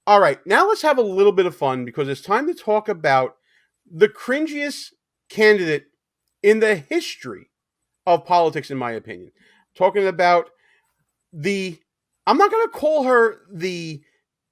All right, now let's have a little bit of fun because it's time to talk about the cringiest candidate in the history of politics, in my opinion. Talking about the, I'm not going to call her the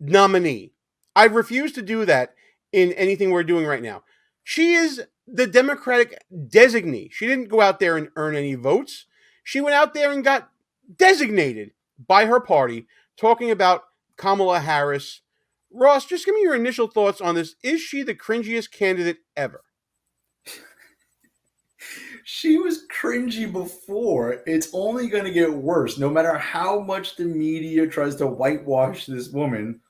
nominee. I refuse to do that in anything we're doing right now. She is the Democratic designee. She didn't go out there and earn any votes. She went out there and got designated by her party, talking about Kamala Harris. Ross, just give me your initial thoughts on this. Is she the cringiest candidate ever? She was cringy before. It's only going to get worse, no matter how much the media tries to whitewash this woman.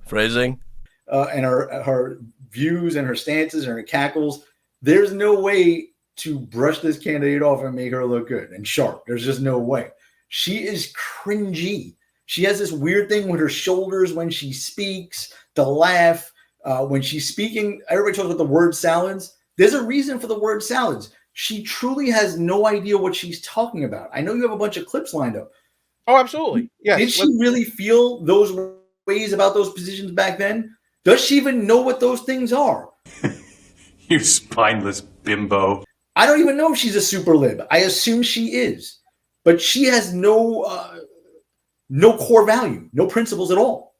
Phrasing? And her views and her stances and her cackles. There's no way to brush this candidate off and make her look good and sharp. There's just no way. She is cringy. She has this weird thing with her shoulders when she speaks, the laugh. When she's speaking, everybody talks about the word salads. There's a reason for the word salads. She truly has no idea what she's talking about. I know you have a bunch of clips lined up. Oh, absolutely. Yes. Did she really feel those ways about those positions back then? Does she even know what those things are? You spineless bimbo. I don't even know if she's a super lib. I assume she is. But she has no core value, no principles at all.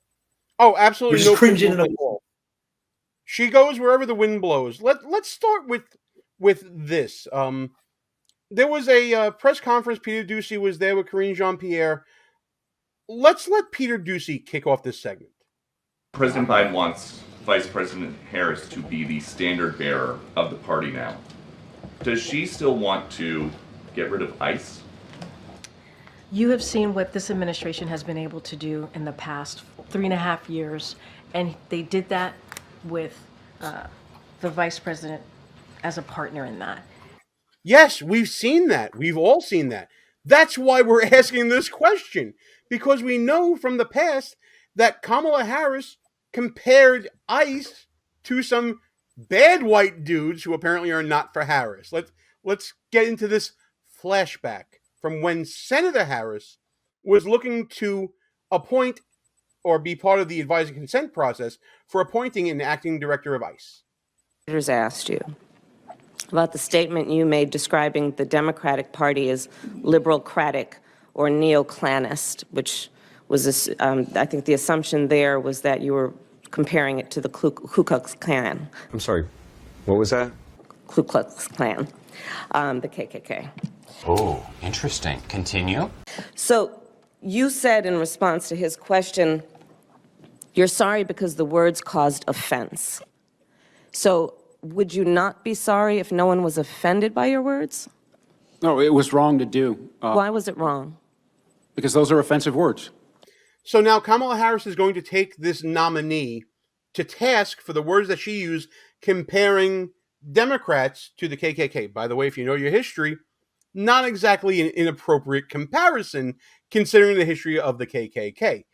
Oh, absolutely no principles at all. She goes wherever the wind blows. Let's start with this. There was a press conference. Peter Doocy was there with Karine Jean-Pierre. Let's let Peter Doocy kick off this segment. President Biden wants Vice President Harris to be the standard bearer of the party now. Does she still want to get rid of ICE? You have seen what this administration has been able to do in the past 3.5 years, and they did that with the vice president as a partner in that. Yes, we've seen that. We've all seen that. That's why we're asking this question, because we know from the past that Kamala Harris compared ICE to some bad white dudes who apparently are not for Harris. Let's get into this flashback from when Senator Harris was looking to appoint or be part of the advising consent process for appointing an acting director of ICE. Asked you about the statement you made describing the Democratic Party as liberal-cratic or neoclanist, which was, I think the assumption there was that you were comparing it to the Ku Klux Klan. I'm sorry, what was that? Ku Klux Klan, the KKK. Oh, interesting. Continue. So you said in response to his question, you're sorry because the words caused offense. So would you not be sorry if no one was offended by your words? No, it was wrong to do. Why was it wrong? Because those are offensive words. So now Kamala Harris is going to take this nominee to task for the words that she used comparing Democrats to the KKK. By the way, if you know your history, not exactly an inappropriate comparison considering the history of the KKK.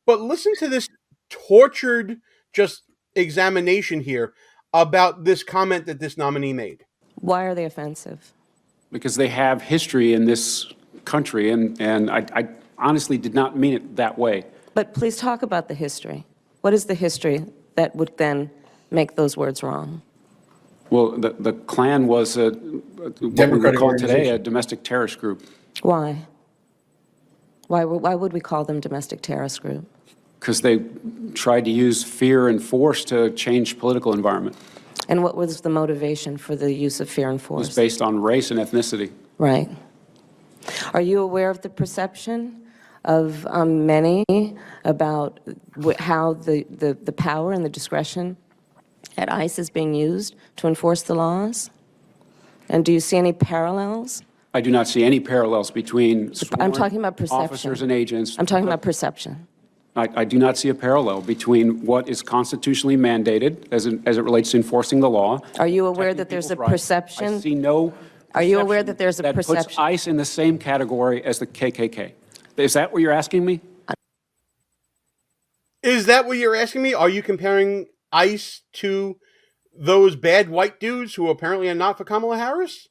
But listen to this tortured just examination here about this comment that this nominee made. Why are they offensive? Because they have history in this country, and I honestly did not mean it that way. But please talk about the history. What is the history that would then make those words wrong? Well, the Klan was what we would call today a domestic terrorist group. Why? Why would we call them domestic terrorist group? Because they tried to use fear and force to change political environment. And what was the motivation for the use of fear and force? It was based on race and ethnicity. Right. Are you aware of the perception of many about how the power and the discretion at ICE is being used to enforce the laws? And do you see any parallels? I do not see any parallels between I'm talking about perception. Officers and agents. I'm talking about perception. I do not see a parallel between what is constitutionally mandated as it relates to enforcing the law. Are you aware that there's a perception? I see no Are you aware that there's a perception? That puts ICE in the same category as the KKK. Is that what you're asking me? Is that what you're asking me? Are you comparing ICE to those bad white dudes who apparently are not for Kamala Harris?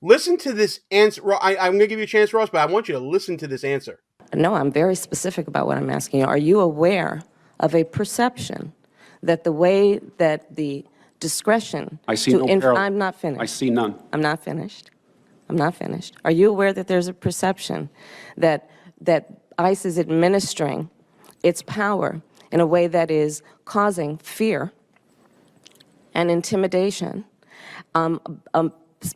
Listen to this answer. I'm going to give you a chance, Ross, but I want you to listen to this answer. No, I'm very specific about what I'm asking you. Are you aware of a perception that the way that the discretion I see no parallel. I'm not finished. I see none. I'm not finished. I'm not finished. Are you aware that there's a perception that ICE is administering its power in a way that is causing fear and intimidation,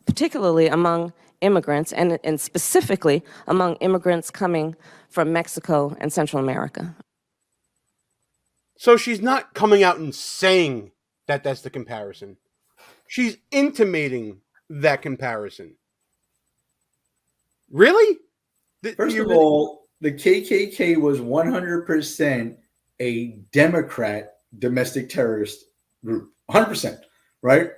particularly among immigrants, and specifically among immigrants coming from Mexico and Central America? So she's not coming out and saying that that's the comparison. She's intimating that comparison. Really? First of all, the KKK was 100% a Democrat domestic terrorist group. 100%, right?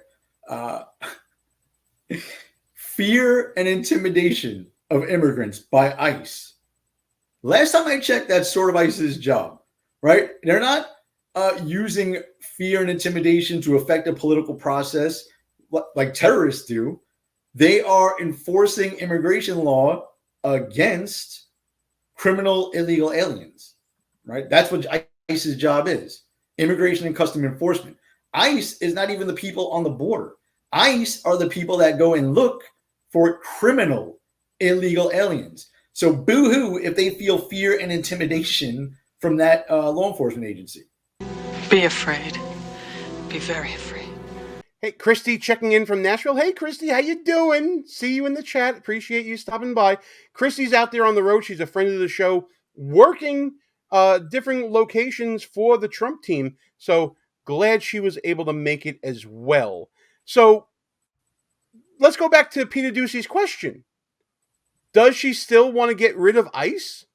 Fear and intimidation of immigrants by ICE. Last time I checked, that's sort of ICE's job, right? They're not using fear and intimidation to affect a political process like terrorists do. They are enforcing immigration law against criminal illegal aliens, right? That's what ICE's job is, immigration and custom enforcement. ICE is not even the people on the border. ICE are the people that go and look for criminal illegal aliens. So boo-hoo if they feel fear and intimidation from that law enforcement agency. Be afraid. Be very afraid. Hey, Christy checking in from Nashville. Hey, Christy, how you doing? See you in the chat. Appreciate you stopping by. Christy's out there on the road. She's a friend of the show, working different locations for the Trump team. So glad she was able to make it as well. So let's go back to Peter Ducey's question. Does she still want to get rid of ICE?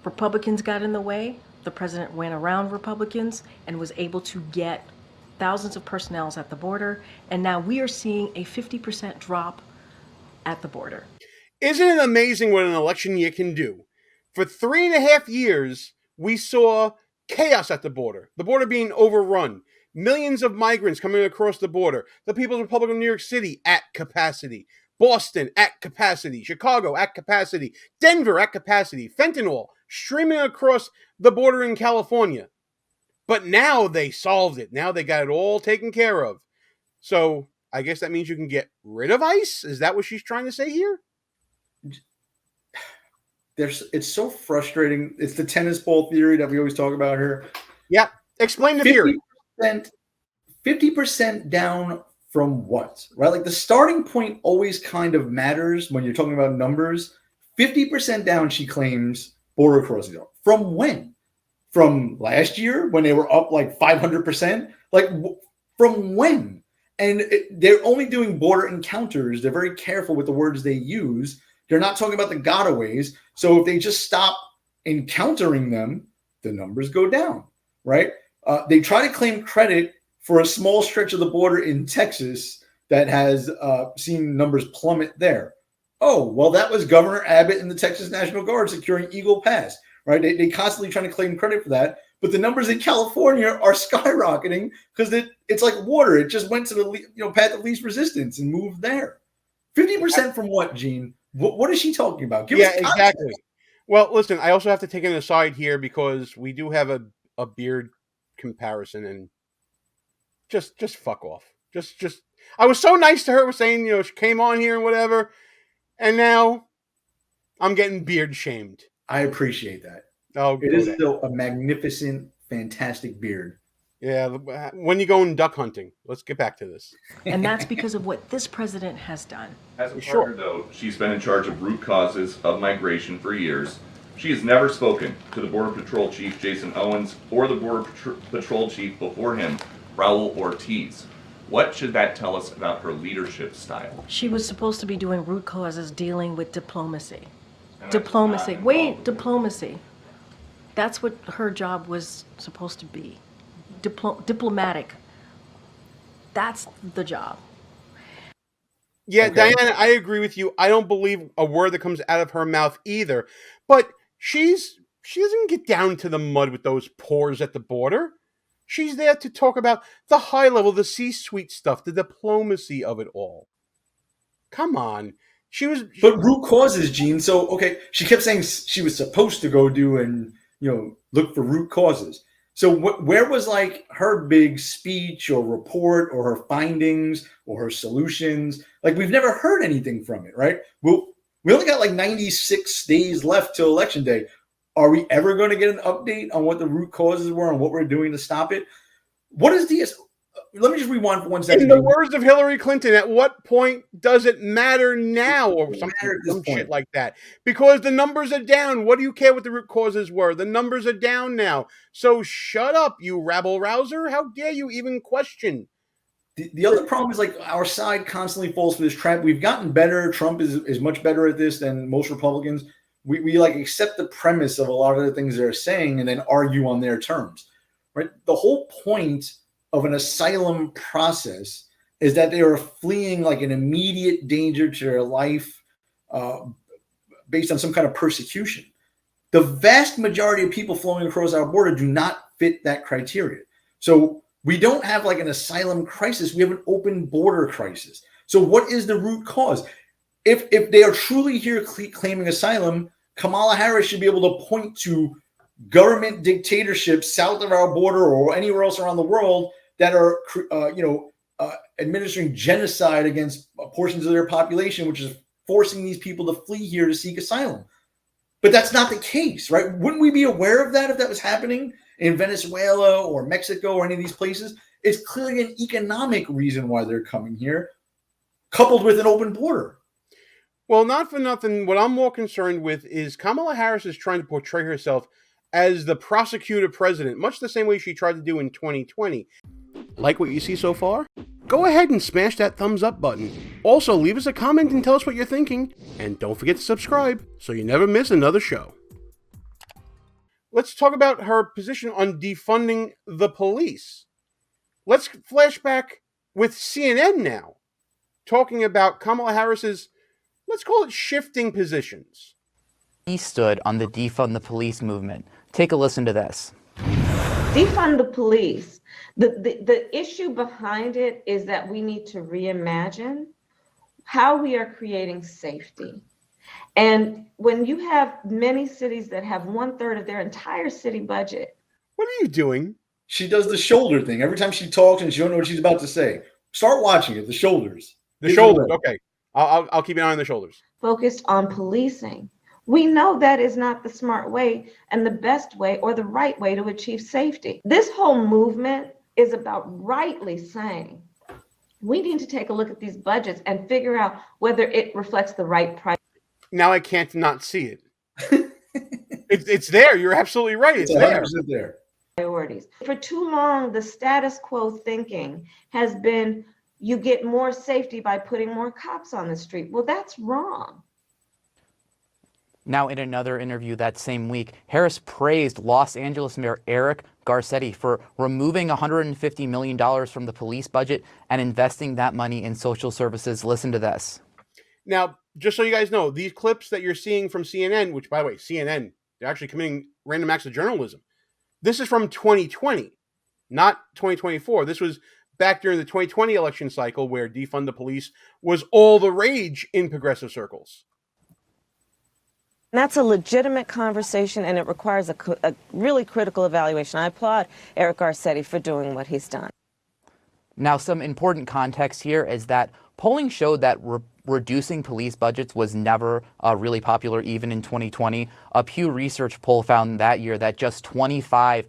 Republicans got in the way. The president went around Republicans and was able to get thousands of personnel at the border. And now we are seeing a 50% drop at the border. Isn't it amazing what an election year can do? For 3.5 years, we saw chaos at the border being overrun, millions of migrants coming across the border, the People's Republic of New York City at capacity, Boston at capacity, Chicago at capacity, Denver at capacity, fentanyl streaming across the border in California. But now they solved it. Now they got it all taken care of. So I guess that means you can get rid of ICE? Is that what she's trying to say here? It's so frustrating. It's the tennis ball theory that we always talk about here. Yeah. Explain the theory. 50% down from what? Right? Like the starting point always kind of matters when you're talking about numbers. 50% down, she claims, border crossings. From when? From last year when they were up like 500%? Like from when? And they're only doing border encounters. They're very careful with the words they use. They're not talking about the gotaways. So if they just stop encountering them, the numbers go down, right? They try to claim credit for a small stretch of the border in Texas that has seen numbers plummet there. Oh, well, that was Governor Abbott and the Texas National Guard securing Eagle Pass, right? They constantly trying to claim credit for that. But the numbers in California are skyrocketing because it's like water. It just went to the path of least resistance and moved there. 50% from what, Gene? What is she talking about? Yeah, exactly. Well, listen, I also have to take an aside here because we do have a beard comparison, and just fuck off. Just I was so nice to her with saying, she came on here and whatever, and now I'm getting beard shamed. I appreciate that. Oh, it is still a magnificent, fantastic beard. Yeah, when you going duck hunting? Let's get back to this. And that's because of what this president has done. As a partner, though, she's been in charge of root causes of migration for years. She has never spoken to the Border Patrol Chief, Jason Owens, or the Border Patrol Chief before him, Raul Ortiz. What should that tell us about her leadership style? She was supposed to be doing root causes, dealing with diplomacy. Diplomacy. That's what her job was supposed to be. Diplomatic. That's the job. Yeah, Okay. Diana, I agree with you. I don't believe a word that comes out of her mouth either. But she doesn't get down to the mud with those pores at the border. She's there to talk about the high level, the C-suite stuff, the diplomacy of it all. Come on. But root causes, Gene. So, okay, she kept saying she was supposed to go do and look for root causes. So where was like her big speech or report or her findings or her solutions? Like we've never heard anything from it, right? We only got like 96 days left till election day. Are we ever going to get an update on what the root causes were and what we're doing to stop it? What is the? Let me just rewind for 1 second. In the words of Hillary Clinton, at what point does it matter now, or some shit like that? Because the numbers are down. What do you care what the root causes were? The numbers are down now. So shut up, you rabble rouser. How dare you even question? The other problem is like our side constantly falls for this trap. We've gotten better. Trump is much better at this than most Republicans. We like accept the premise of a lot of the things they're saying and then argue on their terms, right? The whole point of an asylum process is that they are fleeing like an immediate danger to their life based on some kind of persecution. The vast majority of people flowing across our border do not fit that criteria. So we don't have like an asylum crisis. We have an open border crisis. So what is the root cause? If they are truly here claiming asylum, Kamala Harris should be able to point to government dictatorships south of our border or anywhere else around the world that are, administering genocide against portions of their population, which is forcing these people to flee here to seek asylum. But that's not the case, right? Wouldn't we be aware of that if that was happening in Venezuela or Mexico or any of these places? It's clearly an economic reason why they're coming here, coupled with an open border. Well, not for nothing, what I'm more concerned with is Kamala Harris is trying to portray herself as the prosecutor president, much the same way she tried to do in 2020. Like what you see so far? Go ahead and smash that thumbs up button. Also, leave us a comment and tell us what you're thinking. And don't forget to subscribe so you never miss another show. Let's talk about her position on defunding the police. Let's flash back with CNN now, talking about Kamala Harris's, let's call it, shifting positions. He stood on the Defund the Police movement. Take a listen to this. Defund the police. The issue behind it is that we need to reimagine how we are creating safety. And when you have many cities that have 1/3 of their entire city budget. What are you doing? She does the shoulder thing. Every time she talks and she don't know what she's about to say. Start watching it, the shoulders. The shoulders, okay. I'll keep an eye on the shoulders. Focused on policing. We know that is not the smart way and the best way or the right way to achieve safety. This whole movement is about rightly saying we need to take a look at these budgets and figure out whether it reflects the right price. Now I can't not see it. It's there. You're absolutely right. It's there. Priorities. For too long, the status quo thinking has been you get more safety by putting more cops on the street. Well, that's wrong. Now, in another interview that same week, Harris praised Los Angeles Mayor Eric Garcetti for removing $150 million from the police budget and investing that money in social services. Listen to this. Now, just so you guys know, these clips that you're seeing from CNN, which, by the way, CNN, they're actually committing random acts of journalism. This is from 2020, not 2024. This was back during the 2020 election cycle where defund the police was all the rage in progressive circles. That's a legitimate conversation, and it requires a really critical evaluation. I applaud Eric Garcetti for doing what he's done. Now, some important context here is that polling showed that reducing police budgets was never really popular, even in 2020. A Pew Research poll found that year that just 25%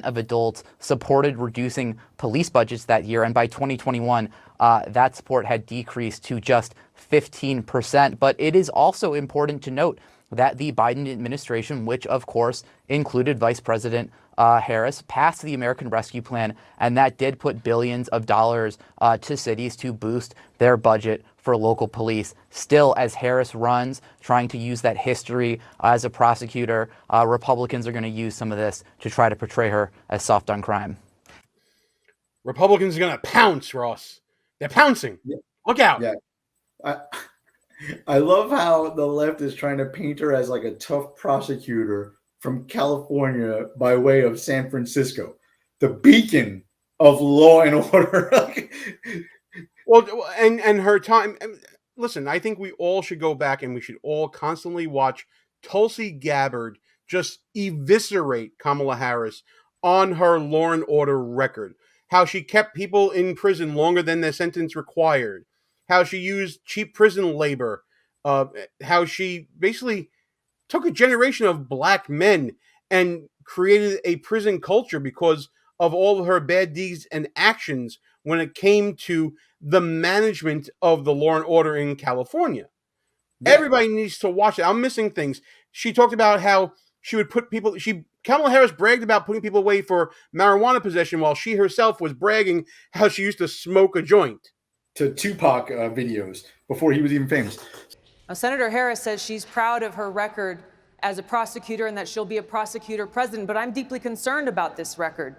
of adults supported reducing police budgets that year, and by 2021, that support had decreased to just 15%. But it is also important to note that the Biden administration, which of course included Vice President Harris, passed the American Rescue Plan, and that did put billions of dollars to cities to boost their budget for local police. Still, as Harris runs, trying to use that history as a prosecutor, Republicans are going to use some of this to try to portray her as soft on crime. Republicans are going to pounce, Ross. They're pouncing. Yeah. Look out. Yeah. I love how the left is trying to paint her as like a tough prosecutor from California by way of San Francisco, the beacon of law and order. Well, and her time. Listen, I think we all should go back and we should all constantly watch Tulsi Gabbard just eviscerate Kamala Harris on her law and order record. How she kept people in prison longer than their sentence required. How she used cheap prison labor. How she basically took a generation of black men and created a prison culture because of all of her bad deeds and actions when it came to the management of the law and order in California. Yeah. Everybody needs to watch it. I'm missing things. She talked about how she would put people, Kamala Harris bragged about putting people away for marijuana possession while she herself was bragging how she used to smoke a joint. To Tupac videos before he was even famous. Senator Harris says she's proud of her record as a prosecutor and that she'll be a prosecutor president, but I'm deeply concerned about this record.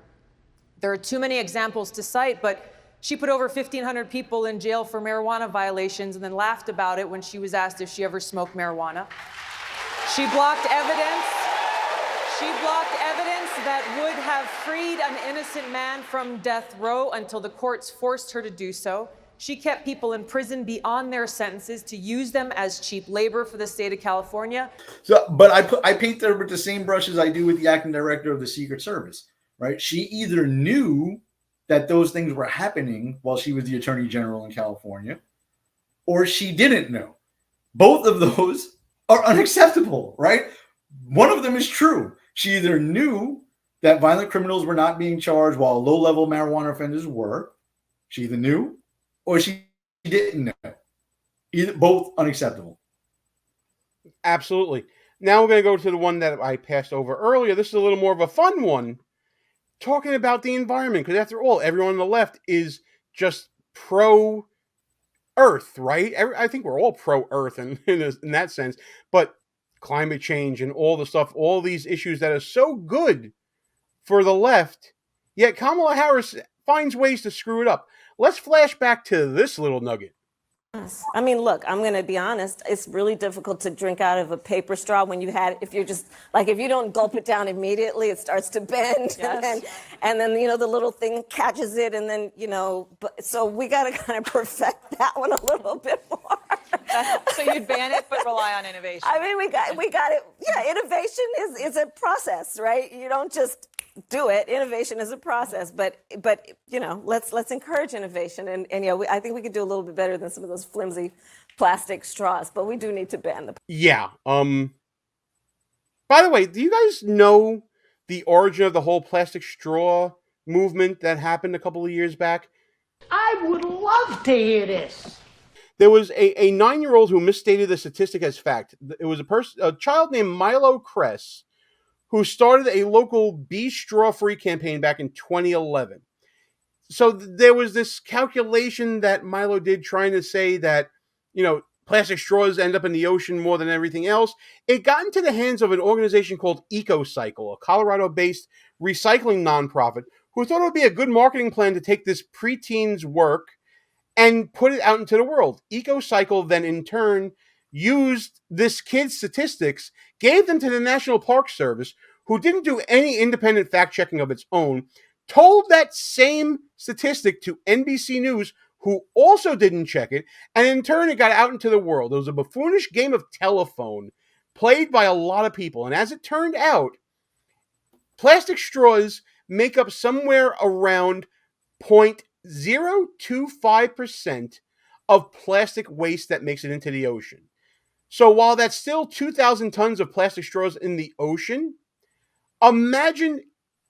There are too many examples to cite, but she put over 1,500 people in jail for marijuana violations and then laughed about it when she was asked if she ever smoked marijuana. She blocked evidence. She blocked evidence that would have freed an innocent man from death row until the courts forced her to do so. She kept people in prison beyond their sentences to use them as cheap labor for the state of California. So, but I paint her with the same brush as I do with the acting director of the Secret Service, right? She either knew that those things were happening while she was the Attorney General in California, or she didn't know. Both of those are unacceptable, right? One of them is true. She either knew that violent criminals were not being charged while low-level marijuana offenders were. She either knew or she didn't know. Both unacceptable. Absolutely. Now we're going to go to the one that I passed over earlier. This is a little more of a fun one, talking about the environment, because after all, everyone on the left is just pro-Earth, right? I think we're all pro-Earth in that sense, but climate change and all the stuff, all these issues that are so good for the left, yet Kamala Harris finds ways to screw it up. Let's flash back to this little nugget. I mean, look, I'm going to be honest. It's really difficult to drink out of a paper straw when if you're just, like, if you don't gulp it down immediately, it starts to bend. Yes. And then, the little thing catches it. And then, so we got to kind of perfect that one a little bit more. So you'd ban it, but rely on innovation. I mean, we got it. Yeah, innovation is a process, right? You don't just do it. Innovation is a process, but let's encourage innovation, and I think we could do a little bit better than some of those flimsy plastic straws, but we do need to ban them. Yeah. By the way, do you guys know the origin of the whole plastic straw movement that happened a couple of years back? I would love to hear this. There was a 9-year-old who misstated the statistic as fact. It was a child named Milo Kress who started a local Be Straw-Free campaign back in 2011. So there was this calculation that Milo did trying to say that, plastic straws end up in the ocean more than everything else. It got into the hands of an organization called EcoCycle, a Colorado-based recycling nonprofit, who thought it would be a good marketing plan to take this preteen's work and put it out into the world. EcoCycle then, in turn, used this kid's statistics, gave them to the National Park Service, who didn't do any independent fact-checking of its own, told that same statistic to NBC News, who also didn't check it, and in turn it got out into the world. It was a buffoonish game of telephone played by a lot of people, and as it turned out, plastic straws make up somewhere around 0.025% of plastic waste that makes it into the ocean. So while that's still 2,000 tons of plastic straws in the ocean, imagine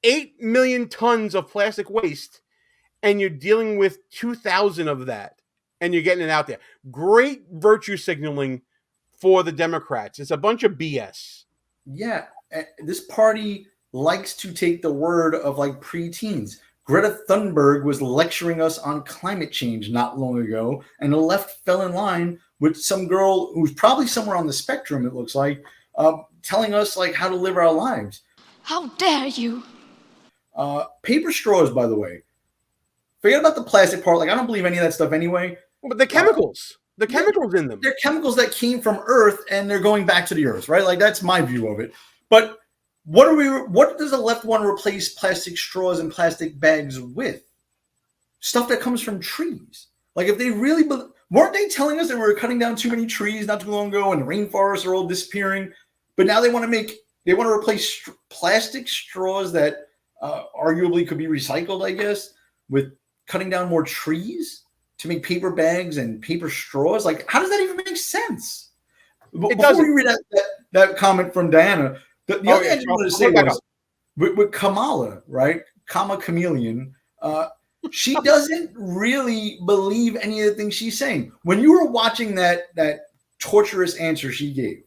8 million tons of plastic waste, and you're dealing with 2,000 of that, and you're getting it out there. Great virtue signaling for the Democrats. It's a bunch of BS. Yeah, this party likes to take the word of preteens. Greta Thunberg was lecturing us on climate change not long ago, and the left fell in line with some girl who's probably somewhere on the spectrum, it looks like, telling us how to live our lives. How dare you? Paper straws, by the way. Forget about the plastic part. I don't believe any of that stuff anyway. But the chemicals. The chemicals in them. They're chemicals that came from Earth, and they're going back to the Earth, right? That's my view of it. But what does the left want to replace plastic straws and plastic bags with? Stuff that comes from trees. If they really weren't they telling us that we were cutting down too many trees not too long ago and the rainforests are all disappearing, but now they want to make They want to replace plastic straws that arguably could be recycled, I guess, with cutting down more trees to make paper bags and paper straws. Like, how does that even make sense? Before we read that comment from Diana, the other thing I just wanted to say was with Kamala, right? Kamala Chameleon, she doesn't really believe any of the things she's saying. When you were watching that torturous answer she gave,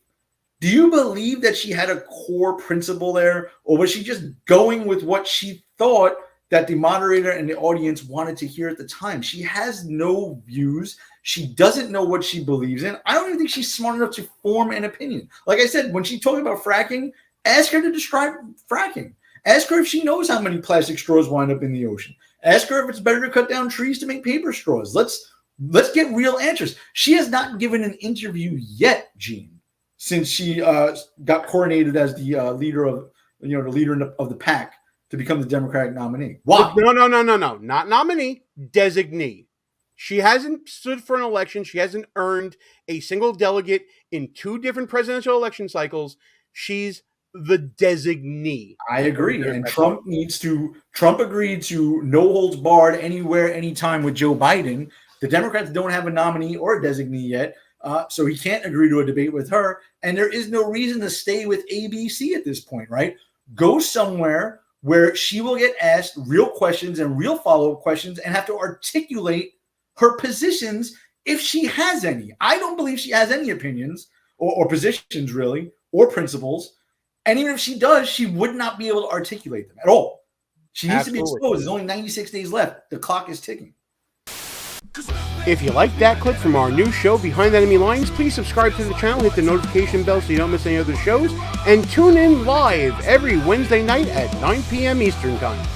do you believe that she had a core principle there, or was she just going with what she thought that the moderator and the audience wanted to hear at the time? She has no views. She doesn't know what she believes in. I don't even think she's smart enough to form an opinion. Like I said, when she talked about fracking, ask her to describe fracking. Ask her if she knows how many plastic straws wind up in the ocean. Ask her if it's better to cut down trees to make paper straws. Let's get real answers. She has not given an interview yet, Gene, since she got coronated as the leader of the pack to become the Democratic nominee. Why? No, not nominee, designee. She hasn't stood for an election. She hasn't earned a single delegate in 2 different presidential election cycles. She's the designee. I agree. And Trump agreed to no holds barred anywhere, anytime with Joe Biden. The Democrats don't have a nominee or a designee yet. So he can't agree to a debate with her. And there is no reason to stay with ABC at this point, right? Go somewhere where she will get asked real questions and real follow-up questions and have to articulate her positions if she has any. I don't believe she has any opinions or positions, really, or principles. And even if she does, she would not be able to articulate them at all. She needs to be exposed. There's only 96 days left. The clock is ticking. If you like that clip from our new show, Behind Enemy Lines, please subscribe to the channel, hit the notification bell so you don't miss any other shows, and tune in live every Wednesday night at 9 p.m. Eastern Time.